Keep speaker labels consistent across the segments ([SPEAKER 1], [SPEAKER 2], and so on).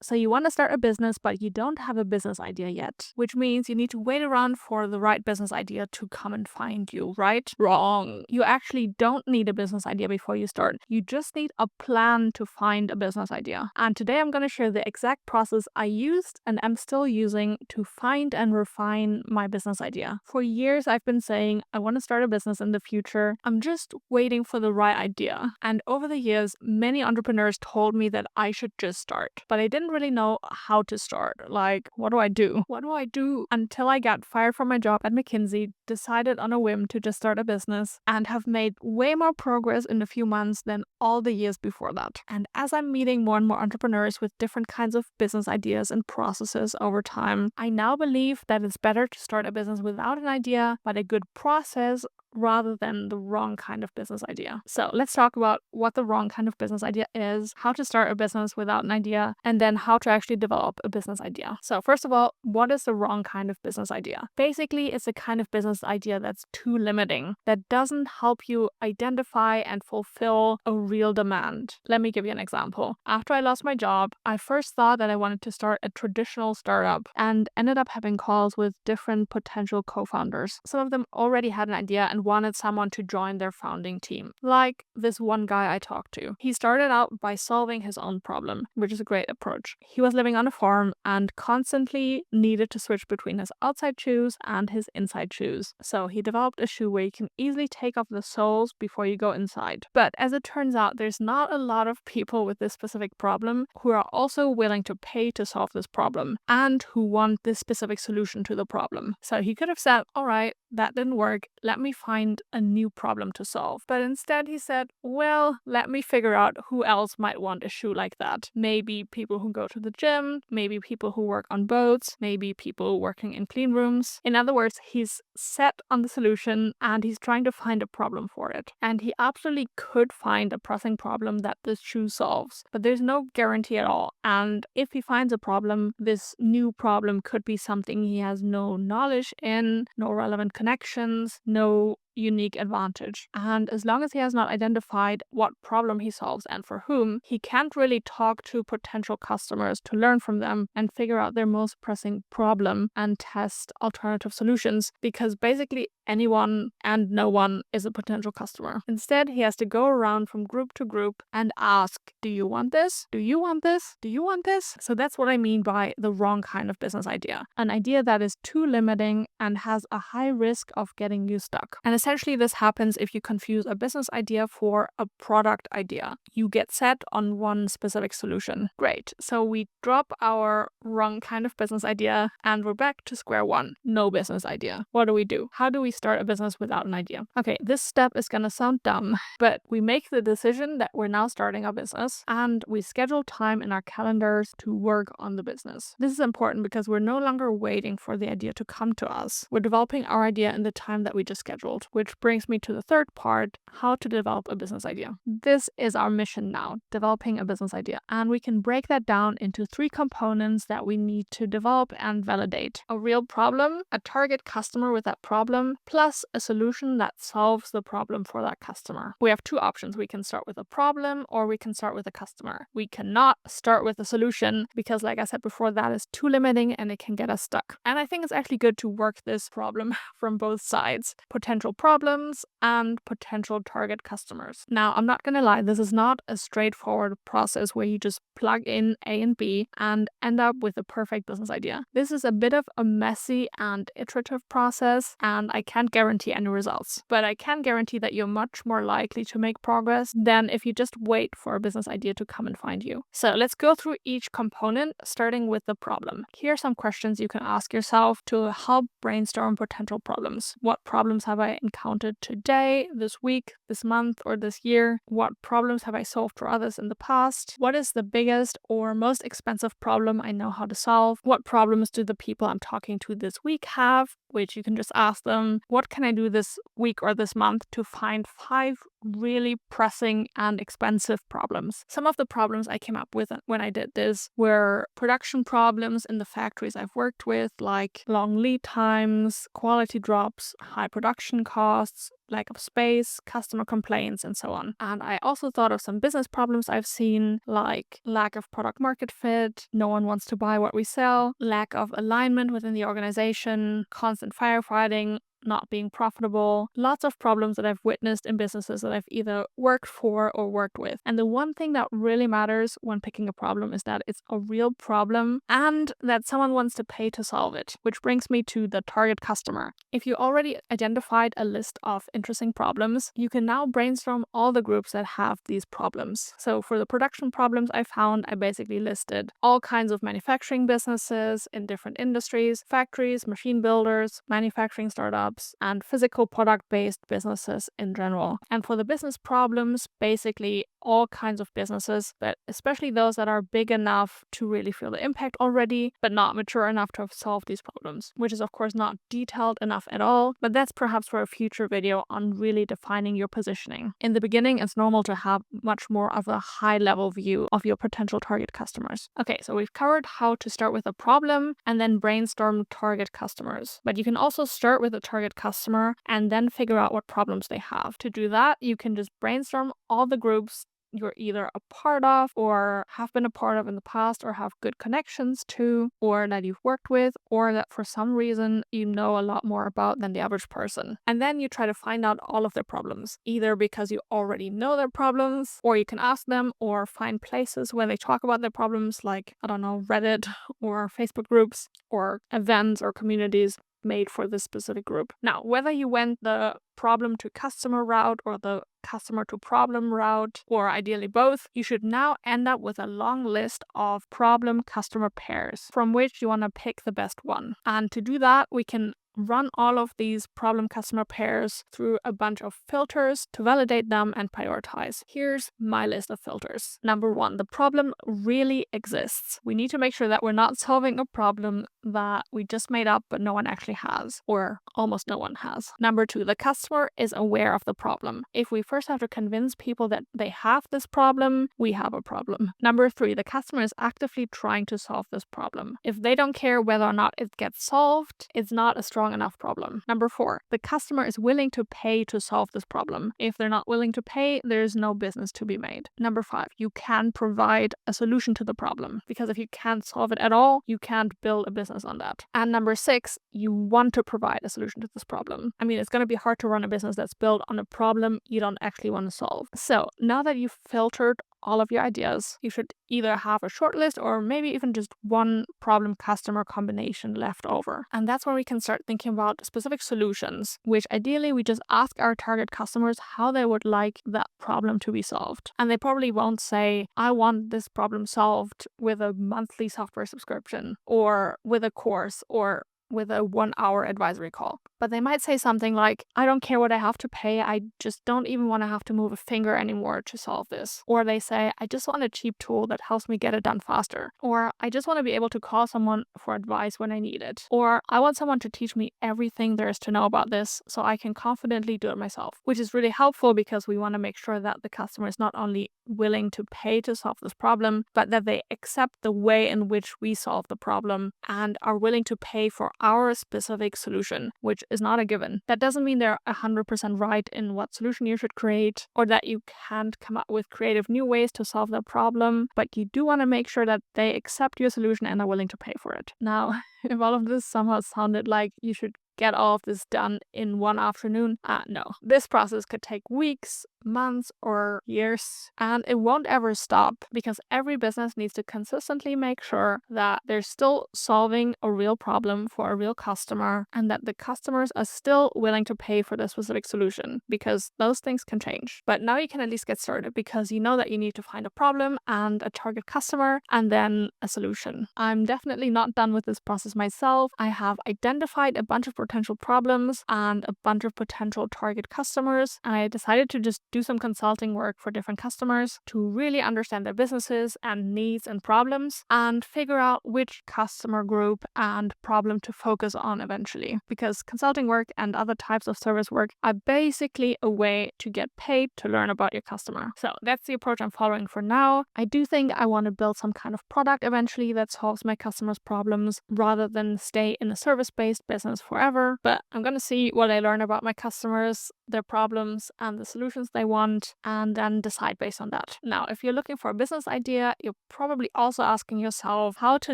[SPEAKER 1] So you want to start a business, but you don't have a business idea yet, which means you need to wait around for the right business idea to come and find you, right? Wrong. You actually don't need a business idea before you start. You just need a plan to find a business idea. And today I'm going to share the exact process I used and am still using to find and refine my business idea. For years, I've been saying I want to start a business in the future. I'm just waiting for the right idea. And over the years, many entrepreneurs told me that I should just start, but I didn't really know how to start. Like, what do I do? What do I do? Until I got fired from my job at McKinsey, decided on a whim to just start a business, and have made way more progress in a few months than all the years before that. And as I'm meeting more and more entrepreneurs with different kinds of business ideas and processes over time, I now believe that it's better to start a business without an idea, but a good process rather than the wrong kind of business idea. So let's talk about what the wrong kind of business idea is, how to start a business without an idea, and then how to actually develop a business idea. So first of all, what is the wrong kind of business idea? Basically, it's a kind of business idea that's too limiting, that doesn't help you identify and fulfill a real demand. Let me give you an example. After I lost my job, I first thought that I wanted to start a traditional startup and ended up having calls with different potential co-founders. Some of them already had an idea and wanted someone to join their founding team. Like this one guy I talked to. He started out by solving his own problem, which is a great approach. He was living on a farm and constantly needed to switch between his outside shoes and his inside shoes. So he developed a shoe where you can easily take off the soles before you go inside. But as it turns out, there's not a lot of people with this specific problem who are also willing to pay to solve this problem and who want this specific solution to the problem. So he could have said, all right, that didn't work. Let me find a new problem to solve. But instead he said, well, let me figure out who else might want a shoe like that. Maybe people who go to the gym, maybe people who work on boats, maybe people working in clean rooms. In other words, he's set on the solution and he's trying to find a problem for it. And he absolutely could find a pressing problem that this shoe solves, but there's no guarantee at all. And if he finds a problem, this new problem could be something he has no knowledge in, no relevant connections, no unique advantage. And as long as he has not identified what problem he solves and for whom, he can't really talk to potential customers to learn from them and figure out their most pressing problem and test alternative solutions, because basically anyone and no one is a potential customer. Instead, he has to go around from group to group and ask, do you want this? Do you want this? Do you want this? So that's what I mean by the wrong kind of business idea. An idea that is too limiting and has a high risk of getting you stuck. And essentially this happens if you confuse a business idea for a product idea. You get set on one specific solution. Great. So we drop our wrong kind of business idea and we're back to square one. No business idea. What do we do? How do we start a business without an idea? Okay, this step is gonna sound dumb, but we make the decision that we're now starting a business and we schedule time in our calendars to work on the business. This is important because we're no longer waiting for the idea to come to us. We're developing our idea in the time that we just scheduled, which brings me to the third part, how to develop a business idea. This is our mission now, developing a business idea. And we can break that down into 3 components that we need to develop and validate. A real problem, a target customer with that problem, plus a solution that solves the problem for that customer. We have 2 options. We can start with a problem or we can start with a customer. We cannot start with a solution because, like I said before, that is too limiting and it can get us stuck. And I think it's actually good to work this problem from both sides, potential problems and potential target customers. Now, I'm not going to lie, this is not a straightforward process where you just plug in A and B and end up with a perfect business idea. This is a bit of a messy and iterative process, and I can't guarantee any results. But I can guarantee that you're much more likely to make progress than if you just wait for a business idea to come and find you. So let's go through each component, starting with the problem. Here are some questions you can ask yourself to help brainstorm potential problems. What problems have I encountered today, this week, this month, or this year? What problems have I solved for others in the past? What is the biggest or most expensive problem I know how to solve? What problems do the people I'm talking to this week have? Which you can just ask them. what can I do this week or this month to find 5 really pressing and expensive problems. Some of the problems I came up with when I did this were production problems in the factories I've worked with, like long lead times, quality drops, high production costs, lack of space, customer complaints, and so on. And I also thought of some business problems I've seen, like lack of product market fit, no one wants to buy what we sell, lack of alignment within the organization, constant firefighting, not being profitable, lots of problems that I've witnessed in businesses that I've either worked for or worked with. And the one thing that really matters when picking a problem is that it's a real problem and that someone wants to pay to solve it, which brings me to the target customer. If you already identified a list of interesting problems, you can now brainstorm all the groups that have these problems. So for the production problems I found, I basically listed all kinds of manufacturing businesses in different industries, factories, machine builders, manufacturing startups, and physical product-based businesses in general. And for the business problems, basically all kinds of businesses, but especially those that are big enough to really feel the impact already, but not mature enough to have solved these problems, which is of course not detailed enough at all, but that's perhaps for a future video on really defining your positioning. In the beginning, it's normal to have much more of a high-level view of your potential target customers. Okay, so we've covered how to start with a problem and then brainstorm target customers, but you can also start with a target customer and then figure out what problems they have. To do that, you can just brainstorm all the groups you're either a part of or have been a part of in the past or have good connections to or that you've worked with or that for some reason you know a lot more about than the average person. And then you try to find out all of their problems, either because you already know their problems or you can ask them or find places where they talk about their problems like, I don't know, Reddit or Facebook groups or events or communities made for this specific group. Now, whether you went the problem to customer route or the customer to problem route, or ideally both, you should now end up with a long list of problem customer pairs from which you want to pick the best one. And to do that, we can run all of these problem customer pairs through a bunch of filters to validate them and prioritize. Here's my list of filters. Number 1, the problem really exists. We need to make sure that we're not solving a problem that we just made up but no one actually has, or almost no one has. Number 2, the customer is aware of the problem. If we first have to convince people that they have this problem, we have a problem. Number 3, the customer is actively trying to solve this problem. If they don't care whether or not it gets solved, it's not a strong enough problem. Number 4, the customer is willing to pay to solve this problem. If they're not willing to pay, there's no business to be made. Number 5, you can provide a solution to the problem, because if you can't solve it at all, you can't build a business on that. And number 6, you want to provide a solution to this problem. I mean, it's going to be hard to run a business that's built on a problem you don't actually want to solve. So now that you've filtered all of your ideas, you should either have a short list or maybe even just one problem customer combination left over. And that's when we can start thinking about specific solutions, which ideally we just ask our target customers how they would like that problem to be solved. And they probably won't say, I want this problem solved with a monthly software subscription or with a course or with a 1-hour advisory call. But they might say something like, I don't care what I have to pay, I just don't even want to have to move a finger anymore to solve this. Or they say, I just want a cheap tool that helps me get it done faster. Or I just want to be able to call someone for advice when I need it. Or I want someone to teach me everything there is to know about this so I can confidently do it myself. Which is really helpful because we want to make sure that the customer is not only willing to pay to solve this problem, but that they accept the way in which we solve the problem and are willing to pay for our specific solution, which is not a given. That doesn't mean they're 100% right in what solution you should create or that you can't come up with creative new ways to solve the problem, but you do want to make sure that they accept your solution and are willing to pay for it. Now, if all of this somehow sounded like you should get all of this done in one afternoon, no. This process could take weeks, months, or years, and it won't ever stop because every business needs to consistently make sure that they're still solving a real problem for a real customer and that the customers are still willing to pay for the specific solution, because those things can change. But now you can at least get started because you know that you need to find a problem and a target customer and then a solution. I'm definitely not done with this process myself. I have identified a bunch of potential problems and a bunch of potential target customers, and I decided to just do do some consulting work for different customers to really understand their businesses and needs and problems, and figure out which customer group and problem to focus on eventually. Because consulting work and other types of service work are basically a way to get paid to learn about your customer. So that's the approach I'm following for now. I do think I want to build some kind of product eventually that solves my customers' problems rather than stay in a service-based business forever. But I'm going to see what I learn about my customers, their problems, and the solutions they want, and then decide based on that. Now, if you're looking for a business idea, you're probably also asking yourself how to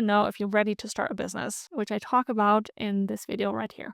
[SPEAKER 1] know if you're ready to start a business, which I talk about in this video right here.